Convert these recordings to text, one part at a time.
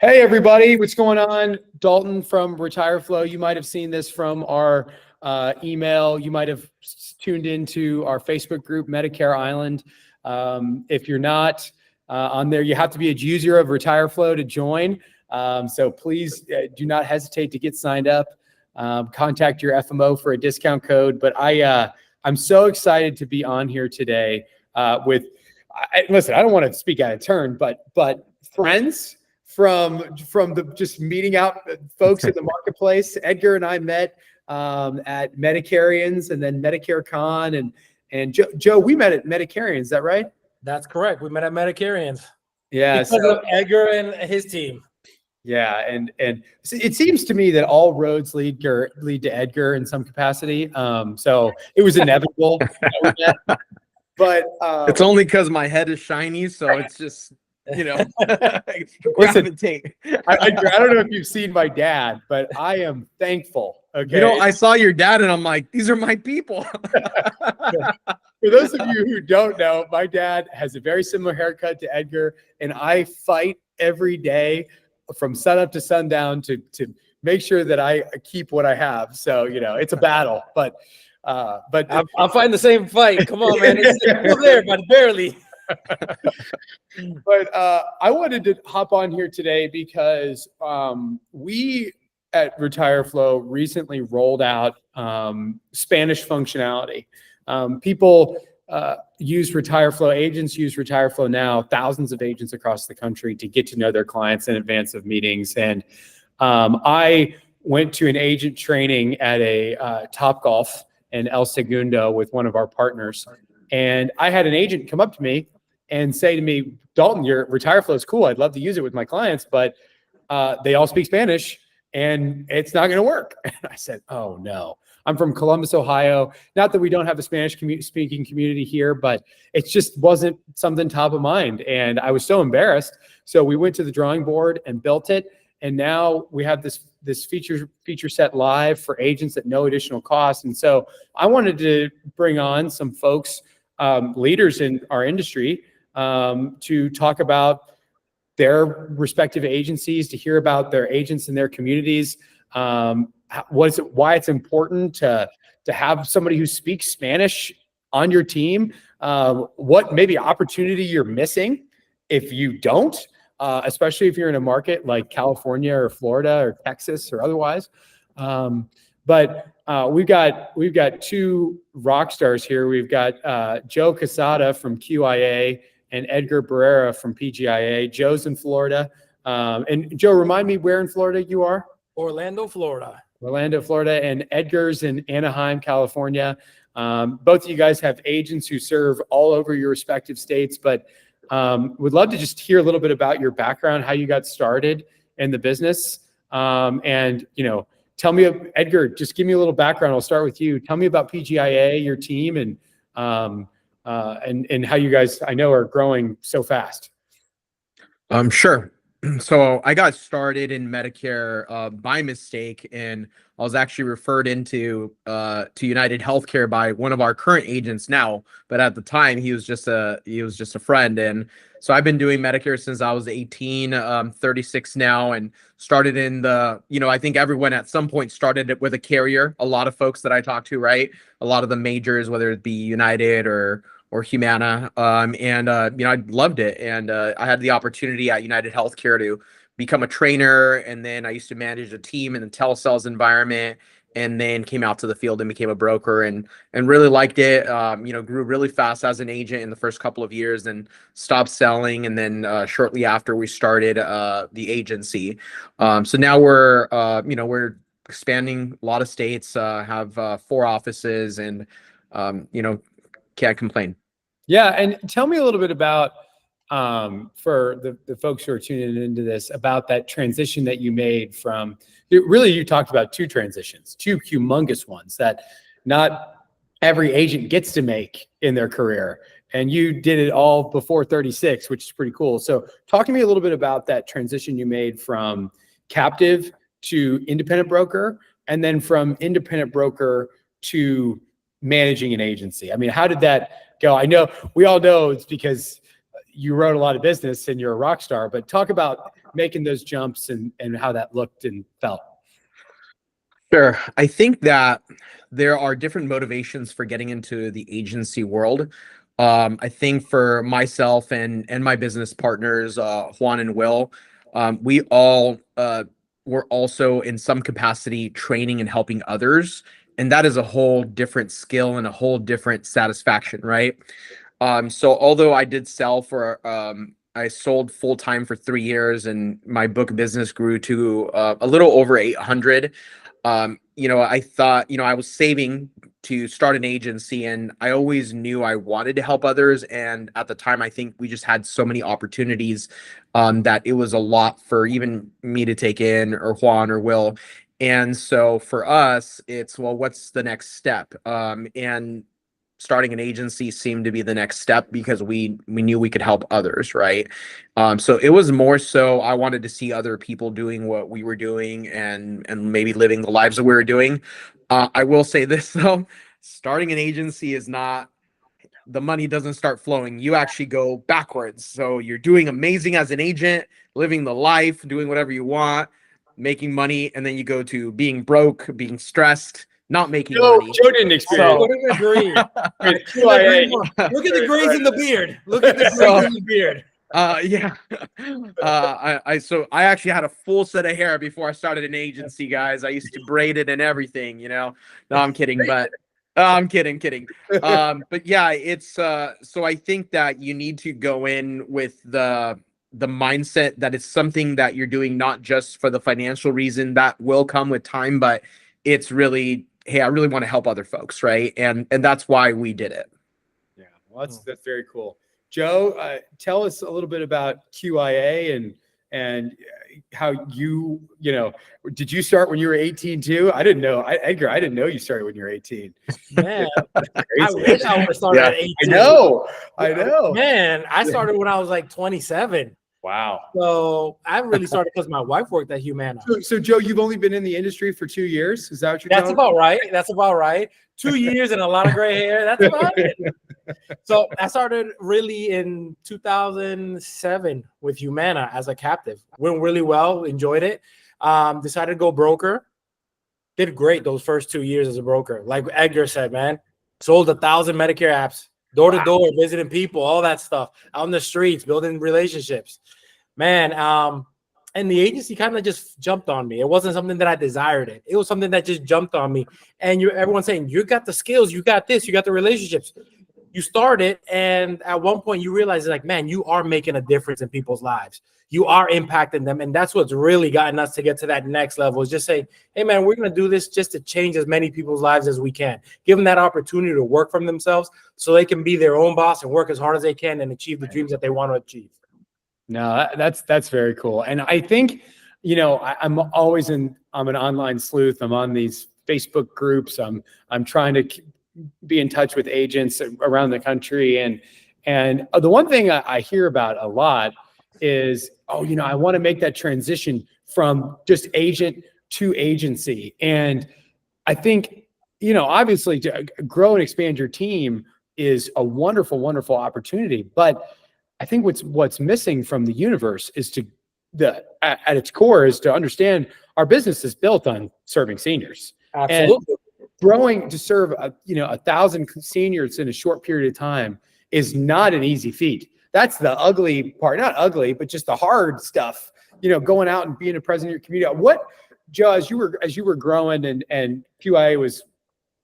Hey, everybody. What's going on? Dalton from RetireFlo. You might have seen this from our email. You might have tuned into our Facebook group, Medicare Island. If you're not on there, you have to be a user of RetireFlo to join. So please do not hesitate to get signed up. Contact your FMO for a discount code. But I'm so excited to be on here today listen, I don't want to speak out of turn, but friends from the just meeting out folks in the marketplace. Edgar and I met at Medicarians and then Medicare Con and Joe, we met at Medicarians. Is that right? That's correct. We met at Medicarians. Yeah. Because of Edgar and his team. Yeah, and it seems to me that all roads lead to Edgar in some capacity. So it was inevitable. But it's only because my head is shiny, so it's just listen, gravitate. I don't know if you've seen my dad, but I am thankful. Okay, I saw your dad, and I'm like, these are my people. For those of you who don't know, my dad has a very similar haircut to Edgar, and I fight every day from sunup to sundown to make sure that I keep what I have. So it's a battle, but I'm fighting the same fight. Come on, man. It's still there, but barely. But I wanted to hop on here today because we at RetireFlo recently rolled out Spanish functionality. People use RetireFlo, agents use RetireFlo now, thousands of agents across the country to get to know their clients in advance of meetings. And I went to an agent training at a Topgolf in El Segundo with one of our partners. And I had an agent come up to me and say to me, Dalton, your RetireFlo is cool. I'd love to use it with my clients, but they all speak Spanish and it's not going to work. And I said, oh no, I'm from Columbus, Ohio. Not that we don't have a Spanish speaking community here, but it just wasn't something top of mind. And I was so embarrassed. So we went to the drawing board and built it. And now we have this feature set live for agents at no additional cost. And so I wanted to bring on some folks, leaders in our industry, to talk about their respective agencies, to hear about their agents in their communities. Why it's important to have somebody who speaks Spanish on your team, what maybe opportunity you're missing if you don't, especially if you're in a market like California or Florida or Texas or otherwise. But we've got two rock stars here. We've got Joe Quezada from QIA and Edgar Barrera from PGIA. Joe's in Florida. And Joe, remind me where in Florida you are? Orlando, Florida. Orlando, Florida, and Edgar's in Anaheim, California. Both of you guys have agents who serve all over your respective states, but would love to just hear a little bit about your background, how you got started in the business. And, tell me, Edgar, just give me a little background. I'll start with you. Tell me about PGIA, your team, and how you guys, I know, are growing so fast. Sure. So I got started in Medicare by mistake, and I was actually referred into to United Healthcare by one of our current agents now. But at the time, he was just a friend, and so I've been doing Medicare since I was 18, 36 now, and started in the I think everyone at some point started it with a carrier. A lot of folks that I talk to, right? A lot of the majors, whether it be United or Humana, I loved it, and I had the opportunity at United Healthcare to become a trainer, and then I used to manage a team in the telesales environment, and then came out to the field and became a broker, and really liked it. Grew really fast as an agent in the first couple of years, and stopped selling, and then shortly after we started the agency. So now we're expanding a lot of states, have 4 offices, and can't complain. Yeah, and tell me a little bit about, for the folks who are tuning into this, about that transition that you made from, you talked about 2 transitions, 2 humongous ones that not every agent gets to make in their career. And you did it all before 36, which is pretty cool. So talk to me a little bit about that transition you made from captive to independent broker, and then from independent broker to managing an agency. I mean, how did that go? I know we all know it's because you wrote a lot of business and you're a rock star, but talk about making those jumps and how that looked and felt. Sure. I think that there are different motivations for getting into the agency world. I think for myself and my business partners, Juan and Will, we all were also in some capacity training and helping others. And that is a whole different skill and a whole different satisfaction, right? So although I did sell for, I sold full time for 3 years and my book of business grew to a little over 800. I thought, I was saving to start an agency and I always knew I wanted to help others. And at the time, I think we just had so many opportunities that it was a lot for even me to take in, or Juan or Will. And so for us, it's, well, what's the next step? And starting an agency seemed to be the next step because we knew we could help others, right? So it was more so I wanted to see other people doing what we were doing and maybe living the lives that we were doing. I will say this though, starting an agency is not, the money doesn't start flowing. You actually go backwards. So you're doing amazing as an agent, living the life, doing whatever you want, making money, and then you go to being broke, being stressed, not making money. Joe didn't experience. Couldn't agree. With QIA. Look at the grays in the beard. Look at the grays in the beard. Yeah. I actually had a full set of hair before I started an agency, guys. I used to braid it and everything, No, I'm kidding, but I'm kidding. But yeah, it's so I think that you need to go in with the mindset that it's something that you're doing not just for the financial reason that will come with time, but it's really, hey, I really want to help other folks, right? And that's why we did it. Yeah, well, that's very cool. Joe, tell us a little bit about QIA and how did you start when you were 18 too? I didn't know. Edgar, I didn't know you started when you were 18. Man, I wish I would have started at 18. I know. Man, I started when I was like 27. Wow. So I really started because my wife worked at Humana. So Joe, you've only been in the industry for 2 years. Is that what you're That's about right. That's about right. 2 years and a lot of gray hair. That's about it. So I started really in 2007 with Humana as a captive. Went really well. Enjoyed it. Decided to go broker. Did great those first 2 years as a broker. Like Edgar said, man, sold 1,000 Medicare apps. Door to door, visiting people, all that stuff, out in the streets, building relationships, man. And the agency kind of just jumped on me. It wasn't something that I desired it. It was something that just jumped on me. And everyone's saying, you got the skills, you got this, you got the relationships. You start it, and at one point you realize, like, man, you are making a difference in people's lives. You are impacting them, and that's what's really gotten us to get to that next level. Is just say, hey, man, we're going to do this just to change as many people's lives as we can. Give them that opportunity to work from themselves so they can be their own boss and work as hard as they can and achieve the dreams that they want to achieve. No, that's very cool. And I think, I'm an online sleuth. I'm on these Facebook groups. I'm trying to be in touch with agents around the country. And the one thing I hear about a lot is, I want to make that transition from just agent to agency. And I think, obviously to grow and expand your team is a wonderful, wonderful opportunity. But I think what's missing from the universe is at its core is to understand our business is built on serving seniors. Absolutely. And growing to serve 1,000 seniors in a short period of time is not an easy feat. That's the ugly part, not ugly, but just the hard stuff, going out and being a president of your community. What, Joe, as you were growing and QIA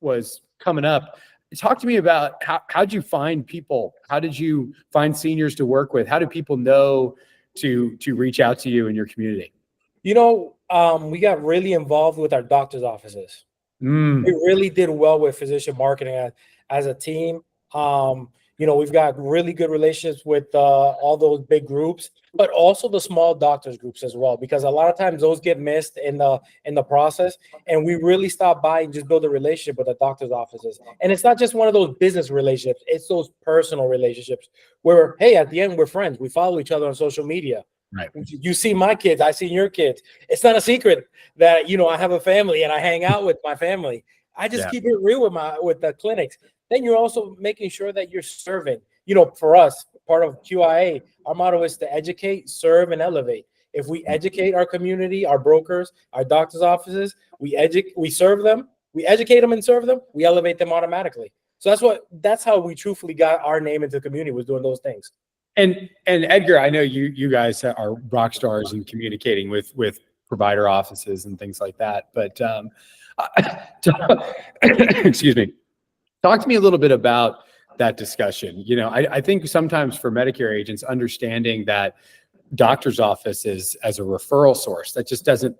was coming up, talk to me about how'd you find people? How did you find seniors to work with? How do people know to reach out to you in your community? We got really involved with our doctor's offices. We really did well with physician marketing as a team. We've got really good relationships with all those big groups, but also the small doctors groups as well, because a lot of times those get missed in the process. And we really stop by and just build a relationship with the doctor's offices. And it's not just one of those business relationships. It's those personal relationships where, hey, at the end, we're friends. We follow each other on social media. Right. You see my kids, I see your kids. It's not a secret that, I have a family and I hang out with my family. I just keep it real with the clinics. Then you're also making sure that you're serving. For us, part of QIA, our motto is to educate, serve, and elevate. If we educate our community, our brokers, our doctors' offices, we serve them, we educate them and serve them, we elevate them automatically. So that's how we truthfully got our name into the community, was doing those things. And Edgar, I know you guys are rock stars in communicating with provider offices and things like that. But excuse me, talk to me a little bit about that discussion. You know, I think sometimes for Medicare agents, understanding that doctor's office is as a referral source, that just doesn't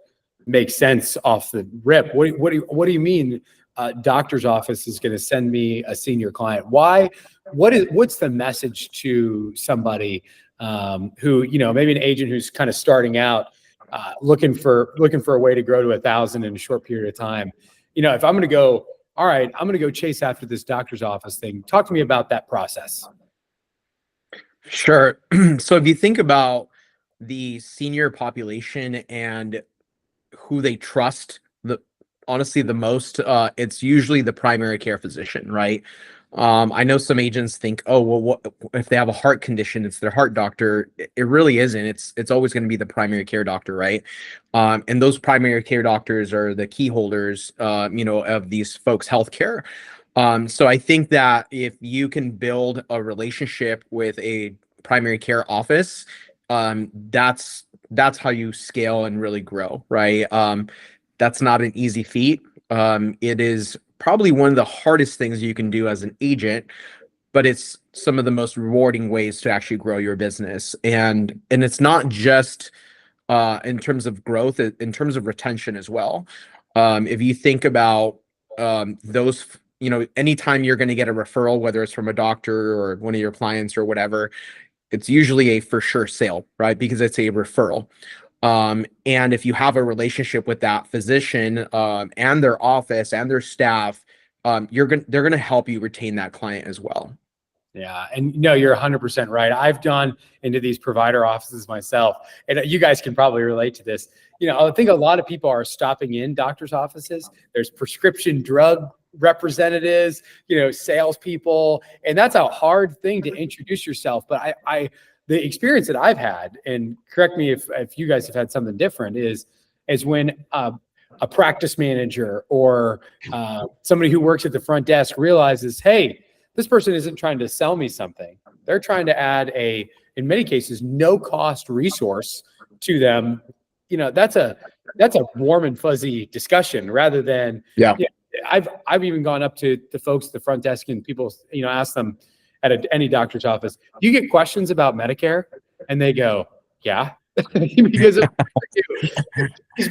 make sense off the rip. What do you mean? Doctor's office is going to send me a senior client. Why? What's the message to somebody who, you know, maybe an agent who's kind of starting out, looking for a way to grow to 1,000 in a short period of time? You know, if I'm going to go, all right, I'm going to go chase after this doctor's office thing. Talk to me about that process. Sure. So if you think about the senior population and who they trust honestly the most, it's usually the primary care physician, right? I know some agents think, oh, well, what if they have a heart condition, it's their heart doctor. It really isn't. It's always going to be the primary care doctor, right? And those primary care doctors are the key holders, you know, of these folks' healthcare. So I think that if you can build a relationship with a primary care office, that's how you scale and really grow, right? That's not an easy feat. It is probably one of the hardest things you can do as an agent, but it's some of the most rewarding ways to actually grow your business. And it's not just in terms of growth, in terms of retention as well. If you think about those, you know, anytime you're going to get a referral, whether it's from a doctor or one of your clients or whatever, it's usually a for sure sale, right? Because it's a referral. And if you have a relationship with that physician and their office and their staff, they're going to help you retain that client as well. Yeah. And no, you're 100% right. I've gone into these provider offices myself, and you guys can probably relate to this. You know, I think a lot of people are stopping in doctor's offices. There's prescription drug representatives, you know, salespeople, and that's a hard thing to introduce yourself. But the experience that I've had, and correct me if you guys have had something different, is when a practice manager or somebody who works at the front desk realizes, hey, this person isn't trying to sell me something. They're trying to add in many cases, no cost resource to them. You know, that's a warm and fuzzy discussion rather than, yeah. You know, I've even gone up to the folks at the front desk and people, you know, ask them at any doctor's office, do you get questions about Medicare? And they go, yeah. Because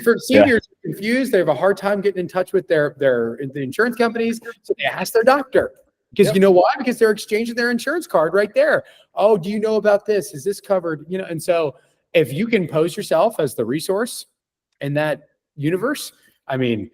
for seniors confused, they have a hard time getting in touch with the insurance companies. So they ask their doctor. Because you know why? Because they're exchanging their insurance card right there. Oh, do you know about this? Is this covered? You know, and so if you can pose yourself as the resource in that universe, I mean,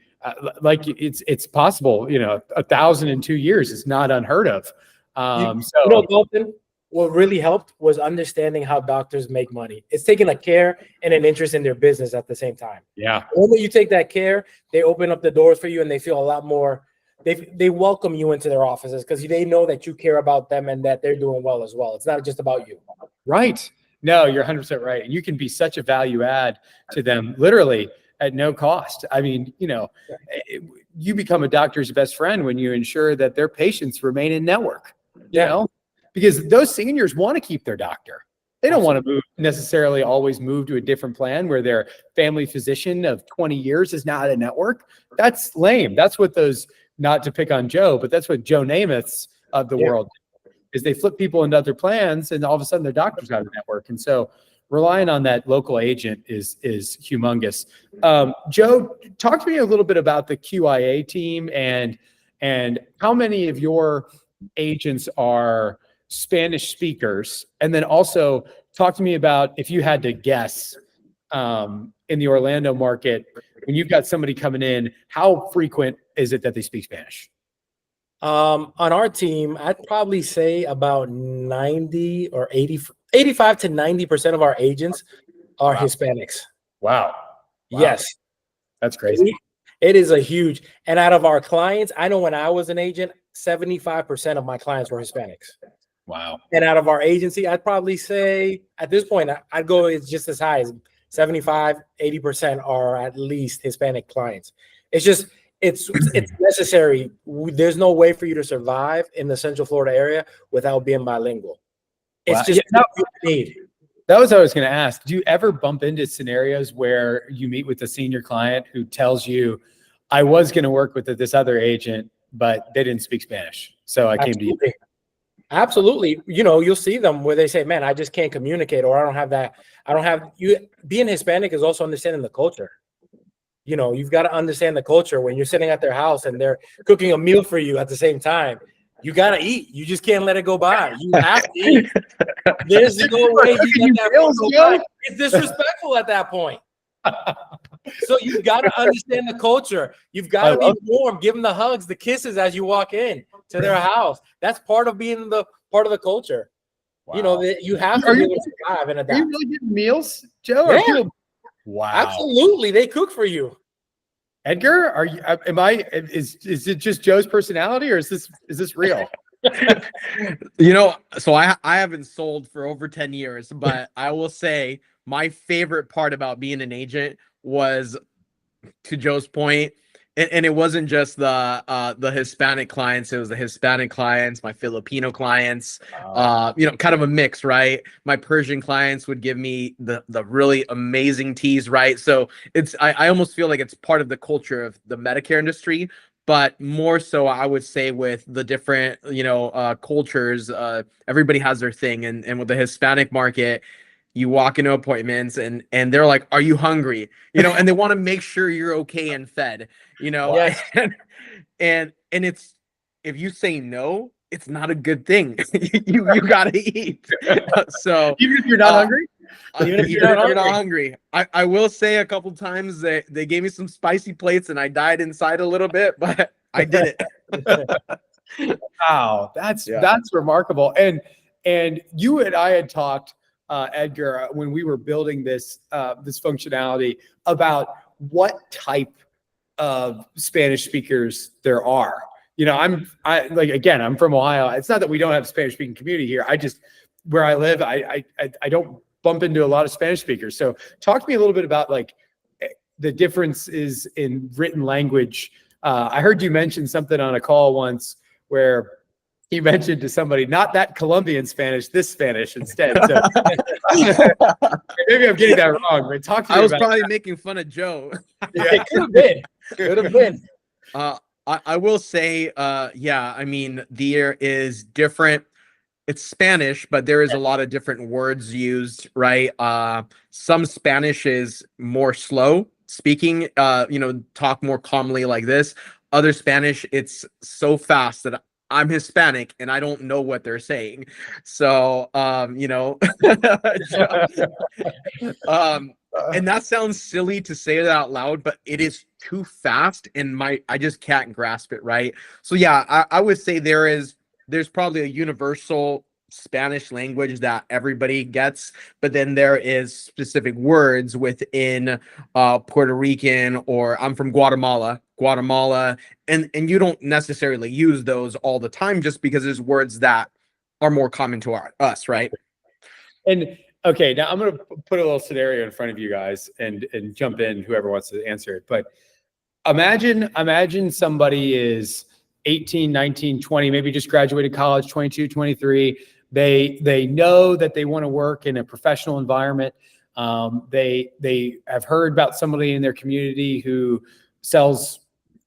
like it's possible. You know, 1,000 in 2 years is not unheard of. You know, Dalton, what really helped was understanding how doctors make money. It's taking a care and an interest in their business at the same time. Yeah. When you take that care, they open up the doors for you, and they feel a lot more. They welcome you into their offices because they know that you care about them and that they're doing well as well. It's not just about you. Right. No, you're 100% right. And you can be such a value add to them, literally at no cost. I mean, you know, you become a doctor's best friend when you ensure that their patients remain in network, you know, because those seniors want to keep their doctor. They don't want to necessarily always move to a different plan where their family physician of 20 years is not a network. That's lame. That's what those, not to pick on Joe, but that's what Joe Namath's of the world is. They flip people into other plans and all of a sudden their doctor's out of the network. And so relying on that local agent is humongous. Joe, talk to me a little bit about the QIA team and how many of your agents are Spanish speakers. And then also talk to me about, if you had to guess, in the Orlando market, when you've got somebody coming in, how frequent is it that they speak Spanish? On our team, I'd probably say about 90 or 85 to 90% of our agents are Hispanics. Wow. Yes. That's crazy. It is a huge, and out of our clients, I know when I was an agent, 75% of my clients were Hispanics. Wow. And out of our agency, I'd probably say at this point, I'd go it's just as high as 75, 80% are at least Hispanic clients. It's just, it's necessary. There's no way for you to survive in the Central Florida area without being bilingual. It's Wow. just Yeah, what you need. that was what I was going to ask. Do you ever bump into scenarios where you meet with a senior client who tells you, I was going to work with this other agent, but they didn't speak Spanish, so I came to you? Absolutely. You know, you'll see them where they say, man, I just can't communicate, or I don't have that. I don't have you. Being Hispanic is also understanding the culture. You know, you've got to understand the culture when you're sitting at their house and they're cooking a meal for you at the same time. You got to eat. You just can't let it go by. You have to eat. There's no way you let that go by. It's disrespectful at that point. So you've got to understand the culture. You've got to be warm. Give them the hugs, the kisses as you walk in to their house. That's part of being part of the culture. Wow. You know, you have to be able to survive and adapt. Are you really getting meals, Joe? Yeah. Wow. Absolutely. They cook for you. Edgar, are you, is it just Joe's personality, or is this real? You know, so I haven't sold for over 10 years, but I will say my favorite part about being an agent was, to Joe's point, and it wasn't just the Hispanic clients. It was the Hispanic clients, my Filipino clients, you know, kind of a mix, right? My Persian clients would give me the really amazing teas, right? So I almost feel like it's part of the culture of the Medicare industry, but more so I would say with the different, you know, cultures, everybody has their thing. And with the Hispanic market, you walk into appointments and they're like, are you hungry? You know, and they want to make sure you're okay and fed, you know. Yes. and it's, if you say no, it's not a good thing. you gotta eat. So even if you're not hungry? Even if you're not hungry. I will say a couple times they gave me some spicy plates and I died inside a little bit, but I did it. Wow, that's remarkable. And you and I had talked, Edgar, when we were building this functionality, about what type of Spanish speakers there are. You know, I'm from Ohio. It's not that we don't have a Spanish speaking community here. Where I live, I don't bump into a lot of Spanish speakers. So talk to me a little bit about like the differences in written language. I heard you mention something on a call once where you mentioned to somebody, not that Colombian Spanish, this Spanish instead. So maybe I'm getting that wrong, but talk to me. I was probably making fun of Joe. Yeah, it could have been. Could have been. I will say, yeah, I mean, there is different, it's Spanish, but there is a lot of different words used, right? Some Spanish is more slow speaking, you know, talk more calmly like this. Other Spanish, it's so fast that I'm Hispanic and I don't know what they're saying. So, you know, and that sounds silly to say it out loud, but it is too fast and I just can't grasp it, right? So yeah, I would say there's probably a universal Spanish language that everybody gets, but then there is specific words within Puerto Rican, or I'm from Guatemala, and you don't necessarily use those all the time just because there's words that are more common to us, right? And okay, now I'm going to put a little scenario in front of you guys and jump in, whoever wants to answer it. But imagine somebody is 18, 19, 20, maybe just graduated college, 22, 23. They know that they want to work in a professional environment. They have heard about somebody in their community who sells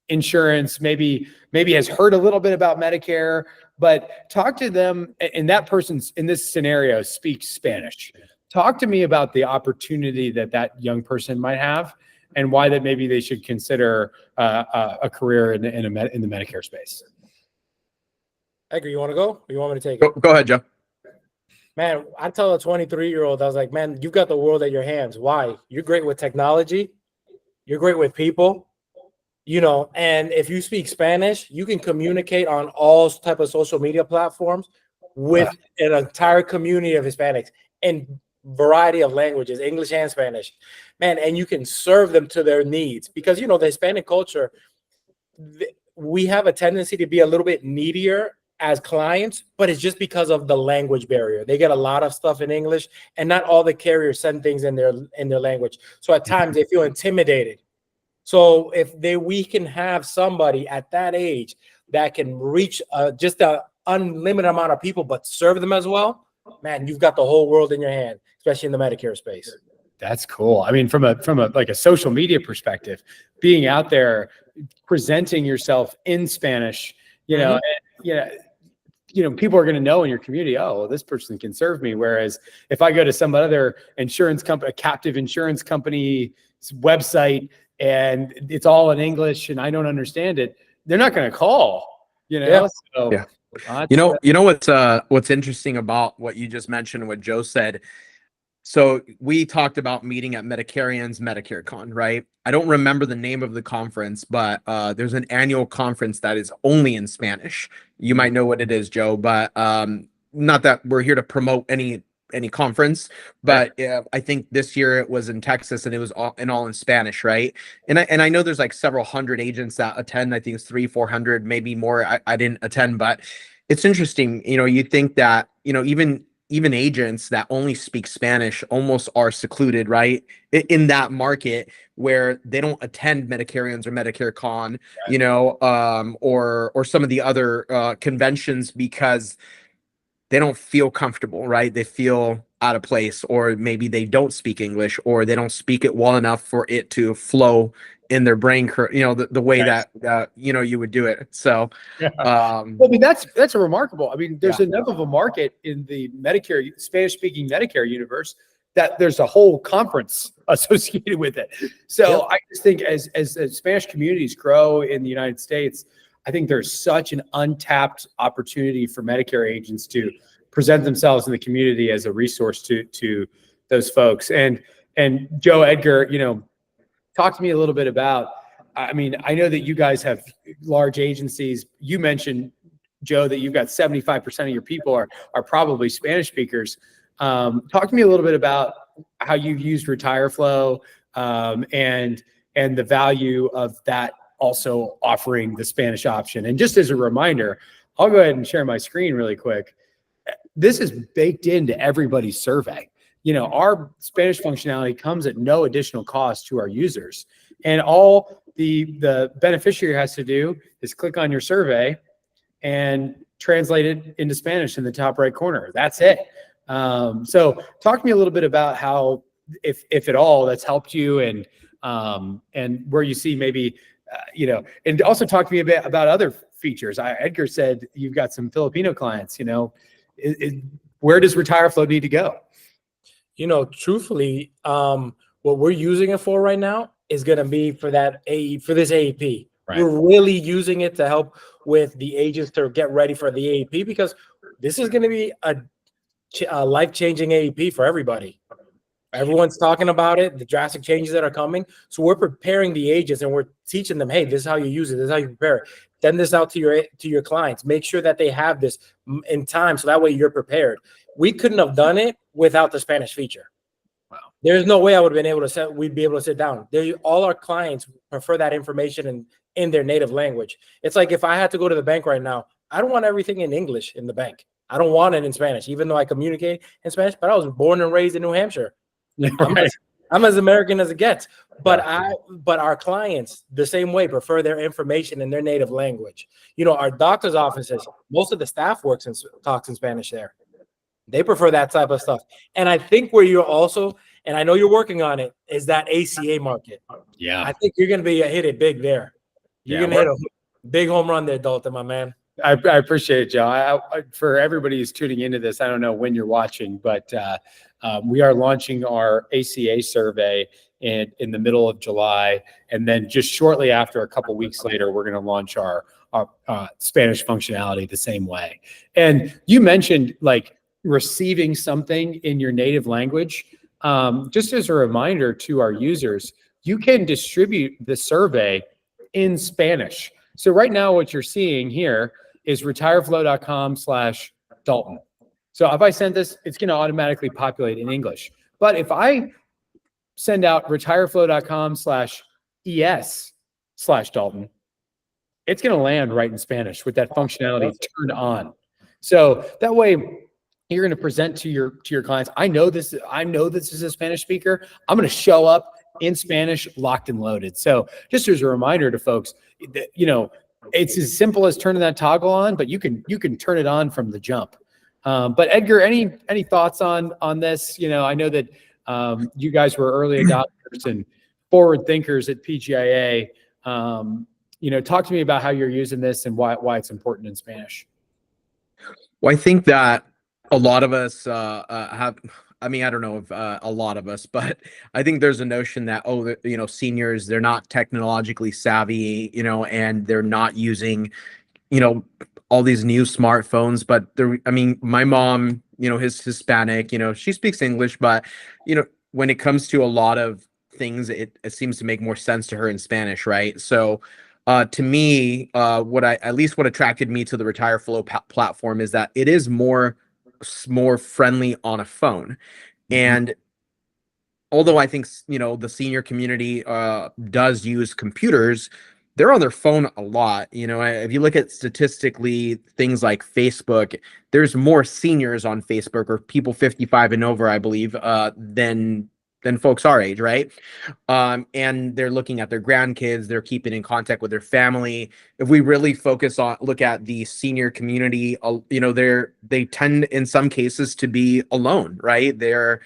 insurance, maybe has heard a little bit about Medicare, but talk to them, and that person's in this scenario speaks Spanish. Talk to me about the opportunity that young person might have, and why that maybe they should consider a career in the Medicare space. Edgar, you want to go? Or you want me to take it? Go ahead, Joe. Man, I tell a 23-year-old, I was like, man, you've got the world at your hands. Why? You're great with technology. You're great with people. You know, and if you speak Spanish, you can communicate on all type of social media platforms with an entire community of Hispanics in variety of languages, English and Spanish, man. And you can serve them to their needs, because, you know, the Hispanic culture, we have a tendency to be a little bit needier as clients, but it's just because of the language barrier. They get a lot of stuff in English, and not all the carriers send things in their language. So at times they feel intimidated. So if we can have somebody at that age that can reach just an unlimited amount of people, but serve them as well, man, you've got the whole world in your hand, especially in the Medicare space. That's cool. I mean, from a like a social media perspective, being out there, presenting yourself in Spanish, you know, people are going to know in your community, oh, well, this person can serve me. Whereas if I go to some other insurance company, a captive insurance company's website, and it's all in English and I don't understand it, they're not going to call, you know? Yeah. So, yeah. You know what's interesting about what you just mentioned, what Joe said. So we talked about meeting at Medicarian's Medicare Con, right? I don't remember the name of the conference, but there's an annual conference that is only in Spanish. You might know what it is, Joe, but not that we're here to promote any conference, but I think this year it was in Texas and it was all in Spanish, right? And I know there's like several hundred agents that attend. I think it's 300-400, maybe more. I didn't attend, but it's interesting. You know, you think that, you know, even agents that only speak Spanish almost are secluded, right? In that market where they don't attend Medicarians or Medicare Con, right, you know, or some of the other conventions because they don't feel comfortable, right? They feel out of place, or maybe they don't speak English, or they don't speak it well enough for it to flow in their brain, you know, the way that you know, you would do it. So I mean, that's a remarkable. I mean, there's enough of a market in the Medicare, Spanish-speaking Medicare universe that there's a whole conference associated with it. So I just think as Spanish communities grow in the United States, I think there's such an untapped opportunity for Medicare agents to present themselves in the community as a resource to those folks. And Joe, Edgar, you know, talk to me a little bit about, I mean, I know that you guys have large agencies. You mentioned, Joe, that you've got 75% of your people are probably Spanish speakers. Talk to me a little bit about how you've used RetireFlo and the value of that, also offering the Spanish option. And just as a reminder, I'll go ahead and share my screen really quick. This is baked into everybody's survey. You know, our Spanish functionality comes at no additional cost to our users. And all the beneficiary has to do is click on your survey and translate it into Spanish in the top right corner. That's it. So talk to me a little bit about how, if at all, that's helped you, and where you see maybe, you know, and also talk to me a bit about other features. Edgar said you've got some Filipino clients, you know, where does RetireFlo need to go? You know, truthfully, what we're using it for right now is going to be for that for this AEP. Right. We're really using it to help with the agents to get ready for the AEP, because this is going to be a life-changing AEP for everybody. Everyone's talking about it, the drastic changes that are coming. So we're preparing the agents and we're teaching them, hey, this is how you use it. This is how you prepare it. Send this out to your clients. Make sure that they have this in time, so that way you're prepared. We couldn't have done it without the Spanish feature. Wow. There's no way I would have been able to we'd be able to sit down. All our clients prefer that information in their native language. It's like if I had to go to the bank right now, I don't want everything in English in the bank. I don't want it in Spanish, even though I communicate in Spanish, but I was born and raised in New Hampshire. Right. I'm as American as it gets, but our clients the same way prefer their information in their native language. You know, our doctor's offices, most of the staff talks in Spanish there. They prefer that type of stuff. And I think where you're also, and I know you're working on it, is that ACA market. Yeah, I think you're going to be hit it big there. You're going to hit a big home run there, Dalton, my man. I appreciate it, Joe. For everybody who's tuning into this, I don't know when you're watching, but we are launching our ACA survey in the middle of July. And then just shortly after, a couple weeks later, we're going to launch our Spanish functionality the same way. And you mentioned like receiving something in your native language. Just as a reminder to our users, you can distribute the survey in Spanish. So right now what you're seeing here is retireflo.com/Dalton. So if I send this, it's going to automatically populate in English. But if I send out retireflo.com/ES/Dalton, it's going to land right in Spanish with that functionality turned on. So that way you're going to present to your clients. I know this is a Spanish speaker. I'm going to show up in Spanish, locked and loaded. So just as a reminder to folks that, it's as simple as turning that toggle on, but you can turn it on from the jump. But Edgar, any thoughts on this? I know that you guys were early adopters and forward thinkers at PGIA. Talk to me about how you're using this and why it's important in Spanish. Well, I think that a lot of us have. I mean, I don't know if a lot of us, but I think there's a notion that, seniors, they're not technologically savvy, and they're not using, all these new smartphones. But my mom, is Hispanic, she speaks English, but, when it comes to a lot of things, it seems to make more sense to her in Spanish, right? So to me, what attracted me to the RetireFlo platform is that it is more friendly on a phone. And although I think the senior community does use computers, they're on their phone a lot. If you look at statistically things like Facebook, there's more seniors on Facebook, or people 55 and over, I believe, than folks our age, right? And they're looking at their grandkids, they're keeping in contact with their family. If we really look at the senior community, they tend in some cases to be alone, right? They're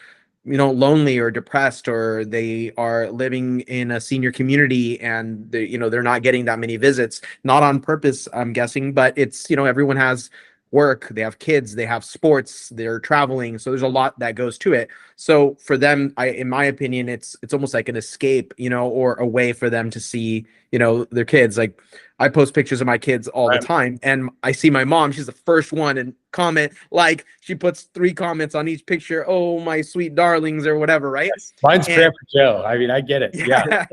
lonely or depressed, or they are living in a senior community and they're not getting that many visits, not on purpose, I'm guessing, but it's, everyone has work, they have kids, they have sports, they're traveling, so there's a lot that goes to it. So for them, in my opinion, it's almost like an escape, or a way for them to see their kids. Like, I post pictures of my kids all the time, and I see my mom, she's the first one, and comment, like, she puts 3 comments on each picture, "Oh, my sweet darlings," or whatever, right? Mine's Grandpa Joe. I mean, I get it. Yeah.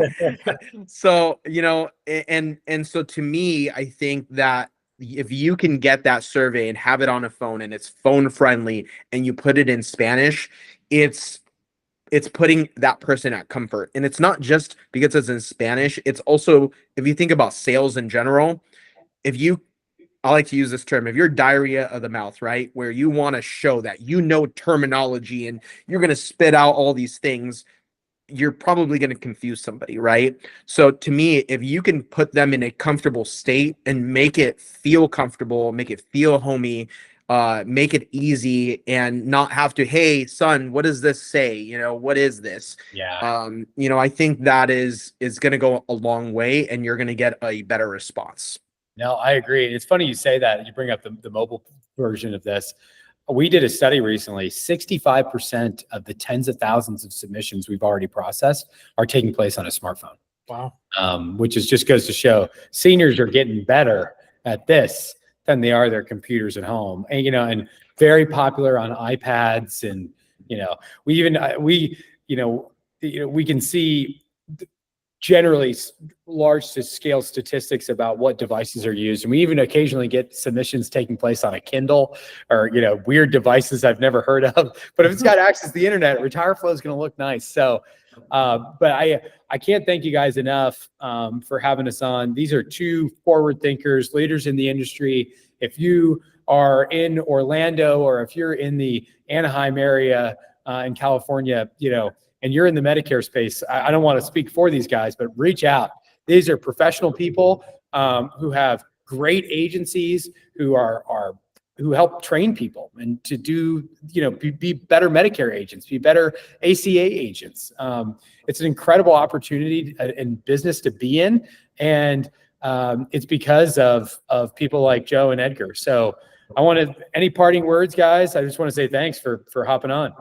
So and so to me, I think that if you can get that survey and have it on a phone, and it's phone friendly, and you put it in Spanish, it's putting that person at comfort. And it's not just because it's in Spanish, it's also, if you think about sales in general, I like to use this term, if you're diarrhea of the mouth, right, where you want to show that terminology and you're going to spit out all these things, you're probably going to confuse somebody, right? So to me, if you can put them in a comfortable state and make it feel comfortable, make it feel homey, make it easy, and not have to, "Hey, son, what does this say? What is this?" Yeah. I think that is going to go a long way, and you're going to get a better response. No, I agree. It's funny you say that. You bring up the mobile version of this. We did a study recently. 65% of the tens of thousands of submissions we've already processed are taking place on a smartphone. Wow. Which just goes to show seniors are getting better at this than they are their computers at home. And, and very popular on iPads. And, we can see generally large scale statistics about what devices are used. And we even occasionally get submissions taking place on a Kindle or, weird devices I've never heard of. But if it's got access to the internet, RetireFlo is going to look nice. So, but I can't thank you guys enough for having us on. These are 2 forward thinkers, leaders in the industry. If you are in Orlando, or if you're in the Anaheim area in California, and you're in the Medicare space, I don't want to speak for these guys, but reach out. These are professional people who have great agencies who help train people and to do, be better Medicare agents, be better ACA agents. It's an incredible opportunity in business to be in. And it's because of people like Joe and Edgar. So any parting words, guys? I just want to say thanks for hopping on.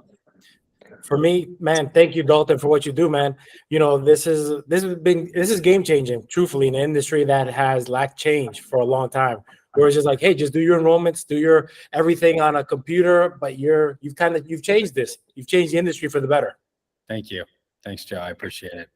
For me, man, thank you, Dalton, for what you do, man. This is game changing, truthfully, in an industry that has lacked change for a long time. Where it's just like, hey, just do your enrollments, do your everything on a computer, but you've changed this. You've changed the industry for the better. Thank you. Thanks, Joe. I appreciate it.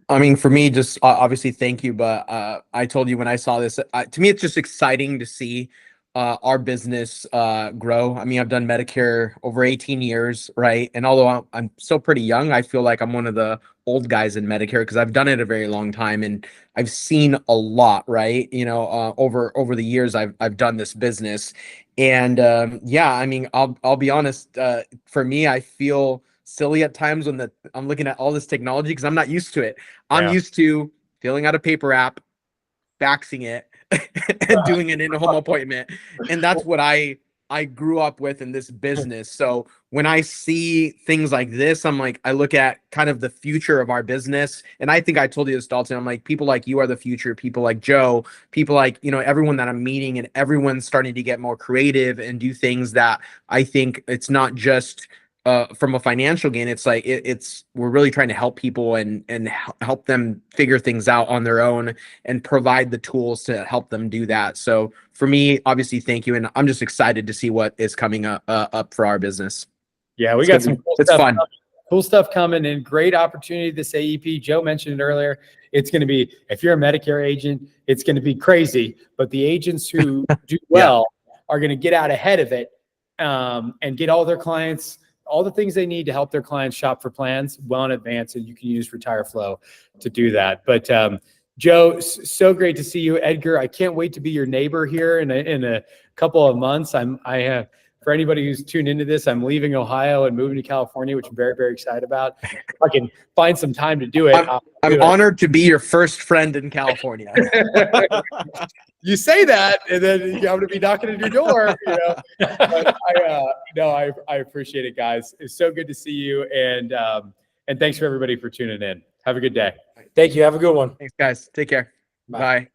I mean, for me, just obviously thank you, but I told you when I saw this, to me, it's just exciting to see our business grow. I mean, I've done Medicare over 18 years, right? And although I'm still pretty young, I feel like I'm one of the old guys in Medicare because I've done it a very long time and I've seen a lot, right? Over the years I've done this business. And yeah, I mean, I'll be honest, for me, I feel silly at times when I'm looking at all this technology because I'm not used to it. I'm used to filling out a paper app, faxing it, and doing an in-home appointment. And that's what I grew up with in this business. So when I see things like this, I'm like, I look at kind of the future of our business. And I think I told you this, Dalton. I'm like, people like you are the future. People like Joe, people like, everyone that I'm meeting, and everyone's starting to get more creative and do things that I think it's not just from a financial gain. It's like we're really trying to help people and help them figure things out on their own and provide the tools to help them do that. So for me, obviously, thank you, and I'm just excited to see what is coming up for our business. Yeah, we got some cool it's stuff fun. coming. Cool stuff coming and great opportunity. This AEP, Joe mentioned it earlier. It's going to be, if you're a Medicare agent, it's going to be crazy. But the agents who do well are going to get out ahead of it and get all their clients all the things they need to help their clients shop for plans well in advance. And you can use RetireFlo to do that. But Joe, so great to see you. Edgar, I can't wait to be your neighbor here in a couple of months. I have, for anybody who's tuned into this, I'm leaving Ohio and moving to California, which I'm very, very excited about. If I can find some time to do it. I'm honored to be your first friend in California. You say that, and then I'm going to be knocking at your door. But I appreciate it, guys. It's so good to see you, and thanks for everybody for tuning in. Have a good day. Thank you. Have a good one. Thanks, guys. Take care. Bye.